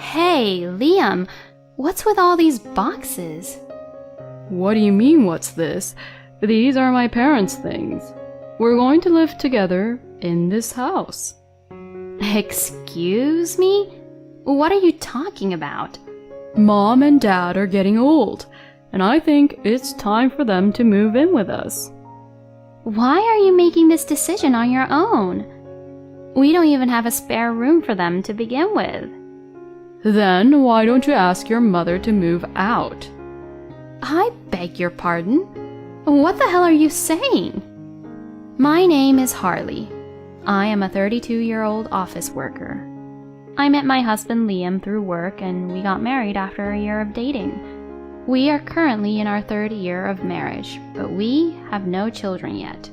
Hey, Liam, what's with all these boxes? What do you mean, what's this? These are my parents' things. We're going to live together in this house. Excuse me? What are you talking about? Mom and Dad are getting old, and I think it's time for them to move in with us. Why are you making this decision on your own? We don't even have a spare room for them to begin with. Then why don't you ask your mother to move out? I beg your pardon? What the hell are you saying? My name is Harley. I am a 32-year-old office worker. I met my husband Liam through work and we got married after a year of dating. We are currently in our 3rd year of marriage, but we have no children yet.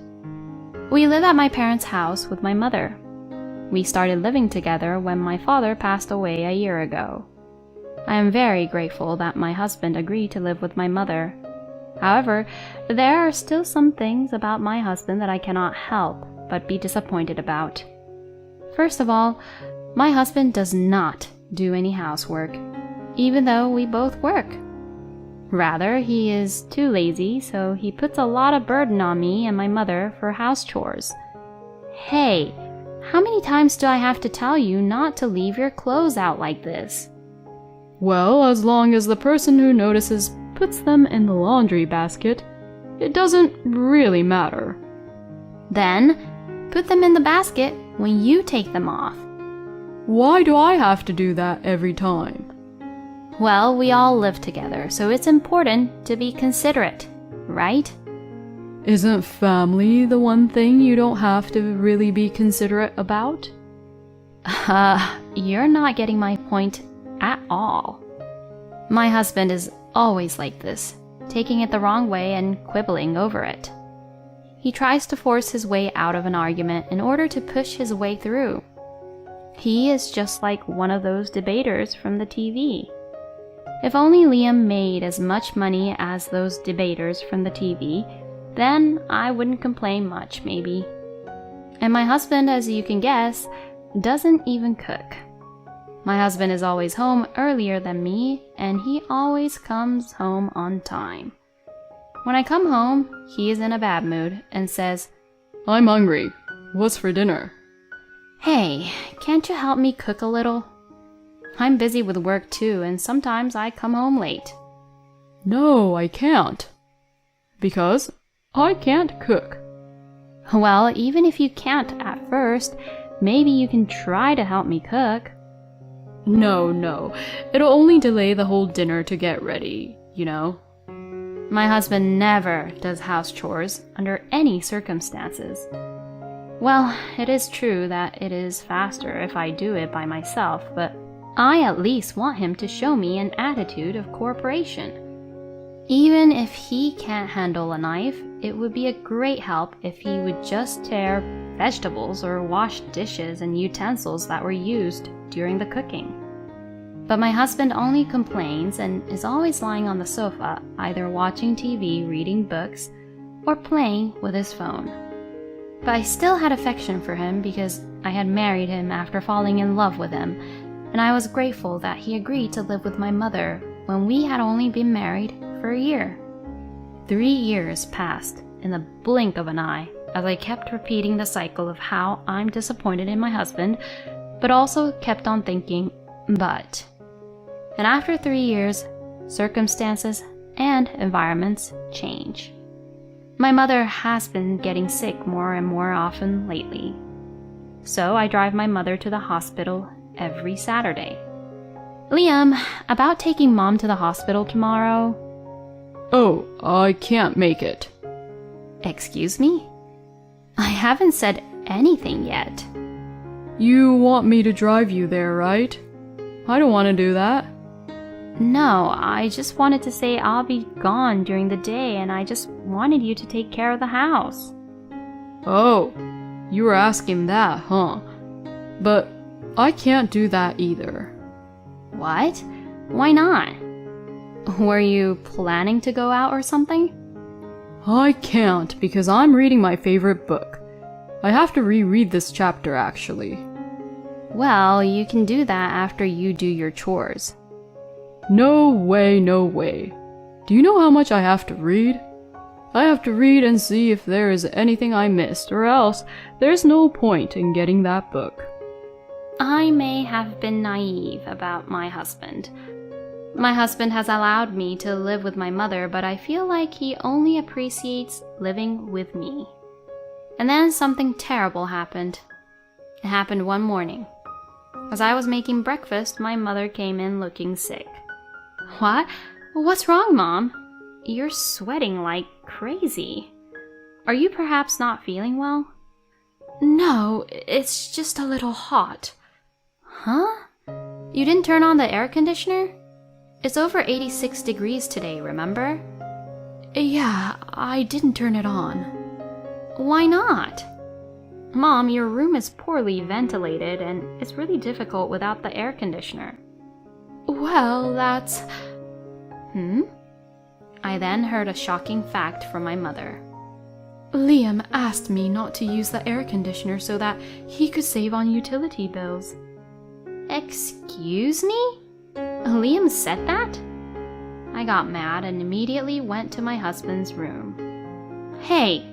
We live at my parents' house with my mother. We started living together when my father passed away a year ago. I am very grateful that my husband agreed to live with my mother. However, there are still some things about my husband that I cannot help but be disappointed about. First of all, my husband does not do any housework, even though we both work. Rather, he is too lazy, so he puts a lot of burden on me and my mother for house chores. Hey, how many times do I have to tell you not to leave your clothes out like this? Well, as long as the person who notices puts them in the laundry basket, it doesn't really matter. Then, put them in the basket when you take them off. Why do I have to do that every time? Well, we all live together, so it's important to be considerate, right? Isn't family the one thing you don't have to really be considerate about? You're not getting my point at all. My husband is always like this, taking it the wrong way and quibbling over it. He tries to force his way out of an argument in order to push his way through. He is just like one of those debaters from the TV. If only Liam made as much money as those debaters from the TV, then I wouldn't complain much, maybe. And my husband, as you can guess, doesn't even cook. My husband is always home earlier than me, and he always comes home on time. When I come home, he is in a bad mood and says, I'm hungry. What's for dinner? Hey, can't you help me cook a little? I'm busy with work too, and sometimes I come home late. No, I can't. Because I can't cook. Well, even if you can't at first, maybe you can try to help me cook. No. It'll only delay the whole dinner to get ready, you know. My husband never does house chores under any circumstances. Well, it is true that it is faster if I do it by myself, but I at least want him to show me an attitude of cooperation. Even if he can't handle a knife, it would be a great help if he would just tear vegetables or wash dishes and utensils that were used during the cooking. But my husband only complains and is always lying on the sofa, either watching TV, reading books, or playing with his phone. But I still had affection for him because I had married him after falling in love with him, and I was grateful that he agreed to live with my mother when we had only been married for a year. 3 years passed in the blink of an eye as I kept repeating the cycle of how I'm disappointed in my husband, but also kept on thinking, but. And after 3 years, circumstances and environments change. My mother has been getting sick more and more often lately. So I drive my mother to the hospital every Saturday. Liam, about taking Mom to the hospital tomorrow? Oh, I can't make it. Excuse me? I haven't said anything yet. You want me to drive you there, right? I don't want to do that. No, I just wanted to say I'll be gone during the day and I just wanted you to take care of the house. Oh, you were asking that, huh? But I can't do that either. What? Why not? Were you planning to go out or something? I can't because I'm reading my favorite book. I have to reread this chapter actually. Well, you can do that after you do your chores. No way, no way. Do you know how much I have to read? I have to read and see if there is anything I missed, or else there's no point in getting that book. I may have been naive about my husband. My husband has allowed me to live with my mother, but I feel like he only appreciates living with me. And then something terrible happened. It happened one morning. As I was making breakfast, my mother came in looking sick. What? What's wrong, Mom? You're sweating like crazy. Are you perhaps not feeling well? No, it's just a little hot. Huh? You didn't turn on the air conditioner? It's over 86 degrees today, remember? Yeah, I didn't turn it on. Why not? Mom, your room is poorly ventilated and it's really difficult without the air conditioner. Well, that's... I then heard a shocking fact from my mother. Liam asked me not to use the air conditioner so that he could save on utility bills. Excuse me? Liam said that? I got mad and immediately went to my husband's room. Hey,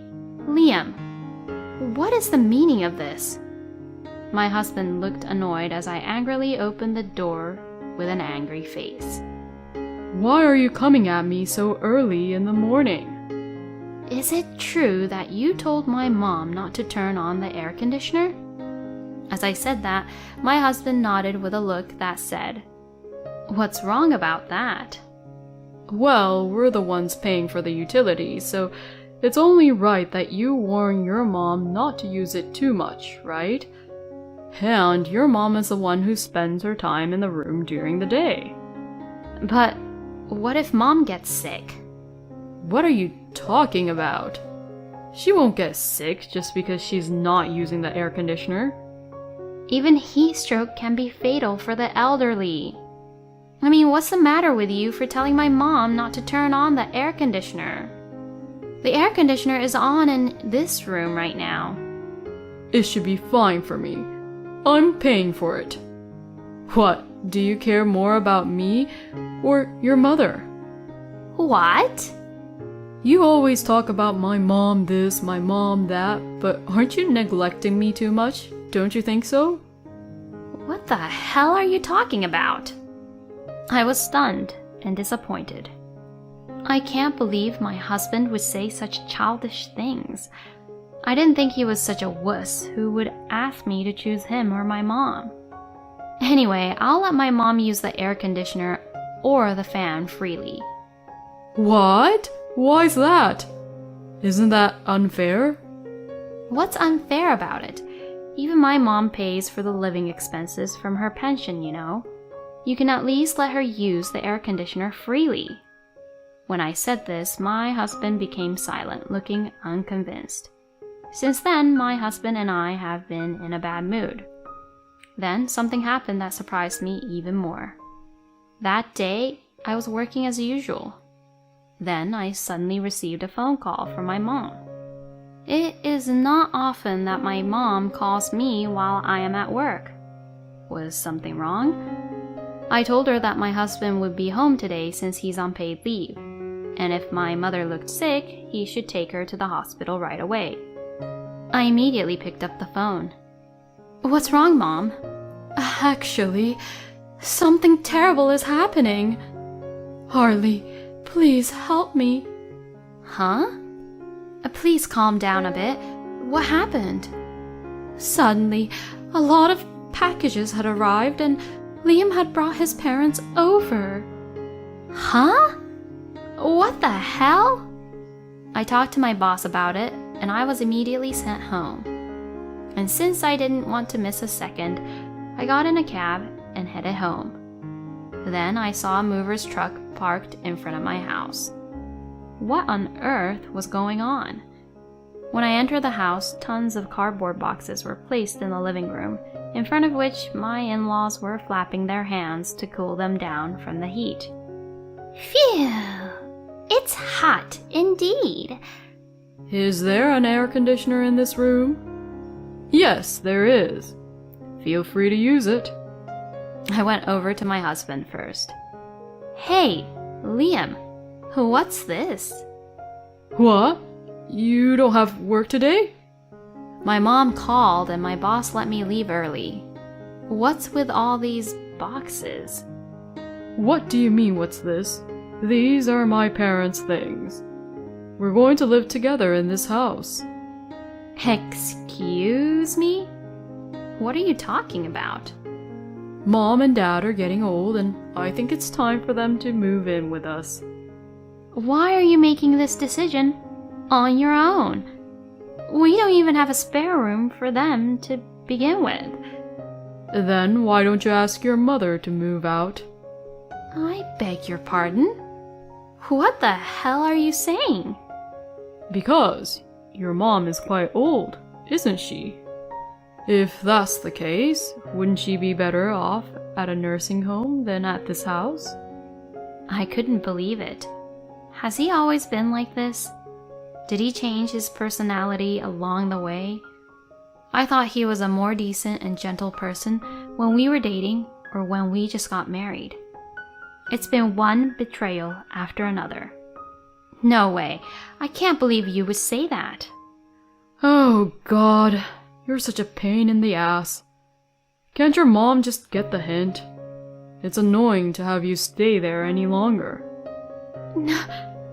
Liam, what is the meaning of this? My husband looked annoyed as I angrily opened the door with an angry face. Why are you coming at me so early in the morning? Is it true that you told my mom not to turn on the air conditioner? As I said that, my husband nodded with a look that said, What's wrong about that? Well, we're the ones paying for the utilities, so it's only right that you warn your mom not to use it too much, right? And your mom is the one who spends her time in the room during the day. But what if Mom gets sick? What are you talking about? She won't get sick just because she's not using the air conditioner. Even heat stroke can be fatal for the elderly. I mean, what's the matter with you for telling my mom not to turn on the air conditioner? The air conditioner is on in this room right now. It should be fine for me. I'm paying for it. What, do you care more about me or your mother? What? You always talk about my mom this, my mom that, but aren't you neglecting me too much? Don't you think so? What the hell are you talking about? I was stunned and disappointed. I can't believe my husband would say such childish things. I didn't think he was such a wuss who would ask me to choose him or my mom. Anyway, I'll let my mom use the air conditioner or the fan freely. What? Why's that? Isn't that unfair? What's unfair about it? Even my mom pays for the living expenses from her pension, you know. You can at least let her use the air conditioner freely. When I said this, my husband became silent, looking unconvinced. Since then, my husband and I have been in a bad mood. Then something happened that surprised me even more. That day, I was working as usual. Then I suddenly received a phone call from my mom. It is not often that my mom calls me while I am at work. Was something wrong? I told her that my husband would be home today since he's on paid leave, and if my mother looked sick, he should take her to the hospital right away. I immediately picked up the phone. What's wrong, Mom? Actually, something terrible is happening. Harley, please help me. Huh? Please calm down a bit. What happened? Suddenly, a lot of packages had arrived and Liam had brought his parents over. Huh? What the hell? I talked to my boss about it and I was immediately sent home. And since I didn't want to miss a second, I got in a cab and headed home. Then I saw a mover's truck parked in front of my house. What on earth was going on? When I entered the house, tons of cardboard boxes were placed in the living room, in front of which my in-laws were flapping their hands to cool them down from the heat. Phew! It's hot indeed. Is there an air conditioner in this room? Yes, there is. Feel free to use it. I went over to my husband first. Hey, Liam, what's this? What? You don't have work today? My mom called and my boss let me leave early. What's with all these boxes? What do you mean, what's this? These are my parents' things. We're going to live together in this house. Excuse me? What are you talking about? Mom and Dad are getting old, and I think it's time for them to move in with us. Why are you making this decision on your own? We don't even have a spare room for them to begin with. Then why don't you ask your mother to move out? I beg your pardon? What the hell are you saying? Because your mom is quite old, isn't she? If that's the case, wouldn't she be better off at a nursing home than at this house? I couldn't believe it. Has he always been like this? Did he change his personality along the way? I thought he was a more decent and gentle person when we were dating or when we just got married. It's been one betrayal after another. No way. I can't believe you would say that. Oh, God. You're such a pain in the ass. Can't your mom just get the hint? It's annoying to have you stay there any longer.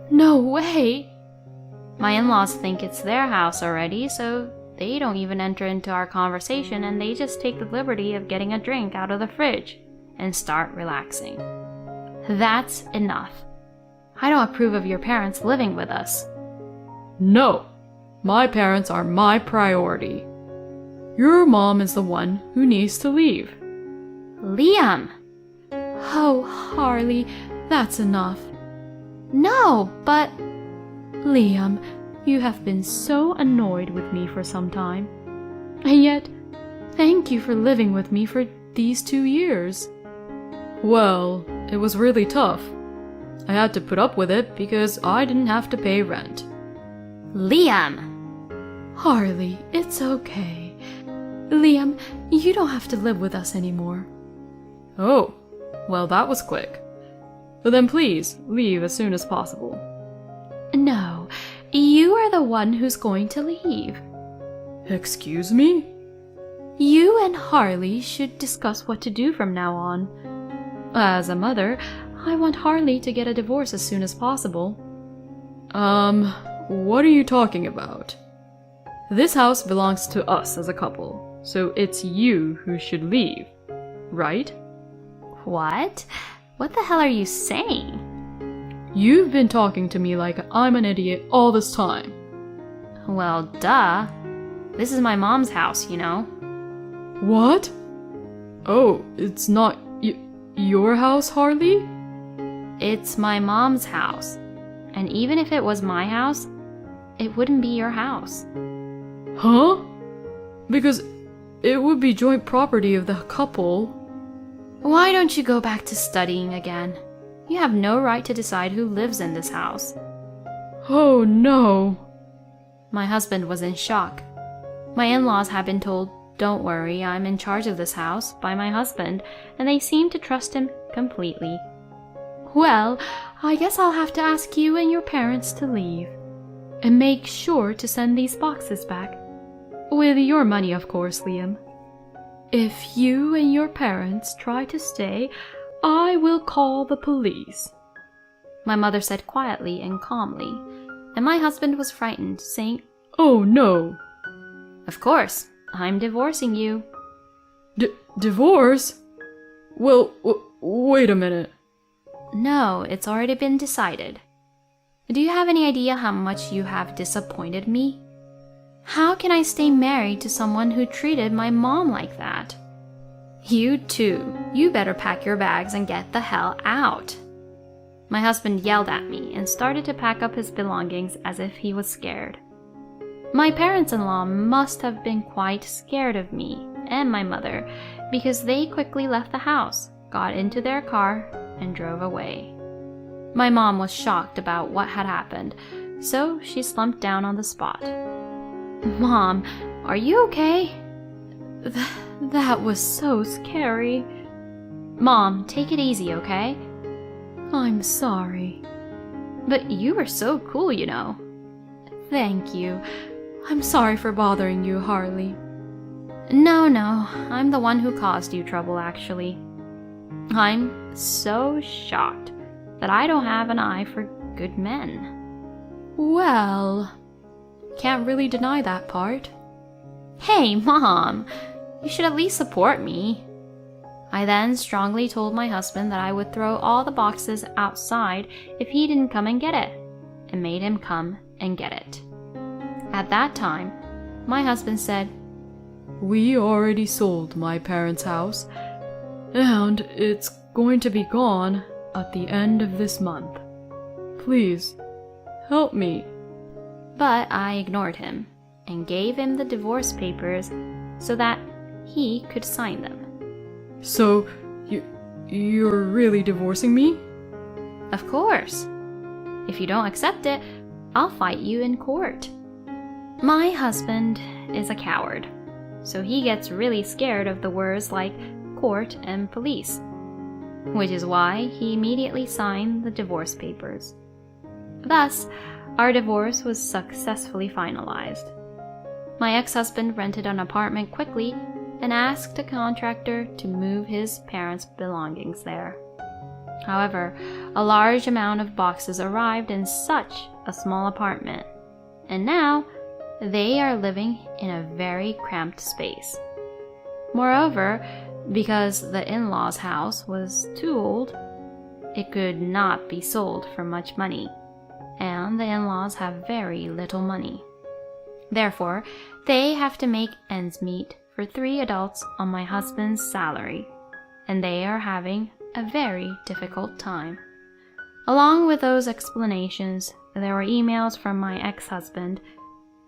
No way. My in-laws think it's their house already, so they don't even enter into our conversation and they just take the liberty of getting a drink out of the fridge and start relaxing. That's enough. I don't approve of your parents living with us. No, my parents are my priority. Your mom is the one who needs to leave. Liam! Oh, Harley, that's enough. No, but... Liam, you have been so annoyed with me for some time. And yet, thank you for living with me for these 2 years. Well, it was really tough. I had to put up with it because I didn't have to pay rent. Liam! Harley, it's okay. Liam, you don't have to live with us anymore. Oh, well, that was quick. But then please, leave as soon as possible. No, you are the one who's going to leave. Excuse me? You and Harley should discuss what to do from now on. As a mother, I want Harley to get a divorce as soon as possible. What are you talking about? This house belongs to us as a couple, so it's you who should leave, right? What? What the hell are you saying? You've been talking to me like I'm an idiot all this time. Well, duh. This is my mom's house, you know. What? Oh, it's not your house, Harley? It's my mom's house. And even if it was my house, it wouldn't be your house. Huh? Because it would be joint property of the couple. Why don't you go back to studying again? You have no right to decide who lives in this house. Oh no. My husband was in shock. My in-laws had been told, "Don't worry, I'm in charge of this house," by my husband, and they seemed to trust him completely. Well, I guess I'll have to ask you and your parents to leave. And make sure to send these boxes back. With your money, of course, Liam. If you and your parents try to stay, I will call the police. My mother said quietly and calmly, and my husband was frightened, saying, Oh no. Of course, I'm divorcing you. Divorce? Well, wait a minute. No, it's already been decided. Do you have any idea how much you have disappointed me? How can I stay married to someone who treated my mom like that? You too. You better pack your bags and get the hell out. My husband yelled at me and started to pack up his belongings as if he was scared. My parents-in-law must have been quite scared of me and my mother because they quickly left the house, got into their car, and drove away. My mom was shocked about what had happened, so she slumped down on the spot. Mom, are you okay? That was so scary. Mom, take it easy, okay? I'm sorry. But you were so cool, you know. Thank you. I'm sorry for bothering you, Harley. No, I'm the one who caused you trouble, actually. I'm so shocked that I don't have an eye for good men. Well, can't really deny that part. Hey, Mom, you should at least support me. I then strongly told my husband that I would throw all the boxes outside if he didn't come and get it, and made him come and get it. At that time, my husband said, "We already sold my parents' house, and it's going to be gone at the end of this month. Please, help me." But I ignored him and gave him the divorce papers so that he could sign them. So, you're really divorcing me? Of course. If you don't accept it, I'll fight you in court. My husband is a coward, so he gets really scared of the words like court and police, which is why he immediately signed the divorce papers. Thus, our divorce was successfully finalized. My ex-husband rented an apartment quickly and asked a contractor to move his parents' belongings there. However, a large amount of boxes arrived in such a small apartment, and now they are living in a very cramped space. Moreover, because the in-laws' house was too old, it could not be sold for much money, and the in-laws have very little money. Therefore, they have to make ends meet for 3 adults on my husband's salary, and they are having a very difficult time. Along with those explanations, there were emails from my ex-husband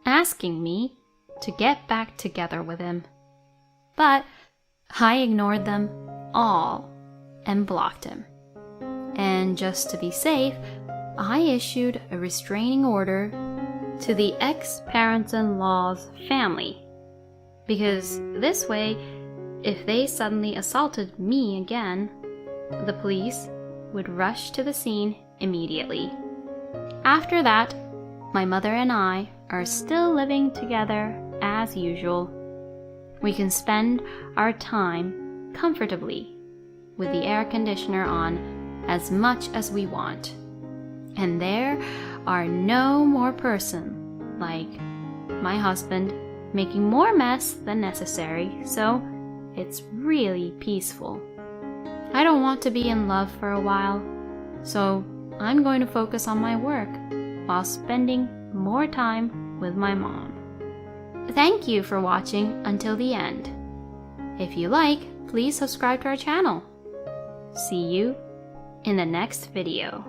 asking me to get back together with him. But I ignored them all and blocked him. And just to be safe, I issued a restraining order to the ex-parents-in-law's family, because this way, if they suddenly assaulted me again, the police would rush to the scene immediately. After that, my mother and I are still living together as usual. We can spend our time comfortably with the air conditioner on as much as we want. And there are no more person like my husband making more mess than necessary, so it's really peaceful. I don't want to be in love for a while, so I'm going to focus on my work while spending more time with my mom. Thank you for watching until the end. If you like, please subscribe to our channel. See you in the next video.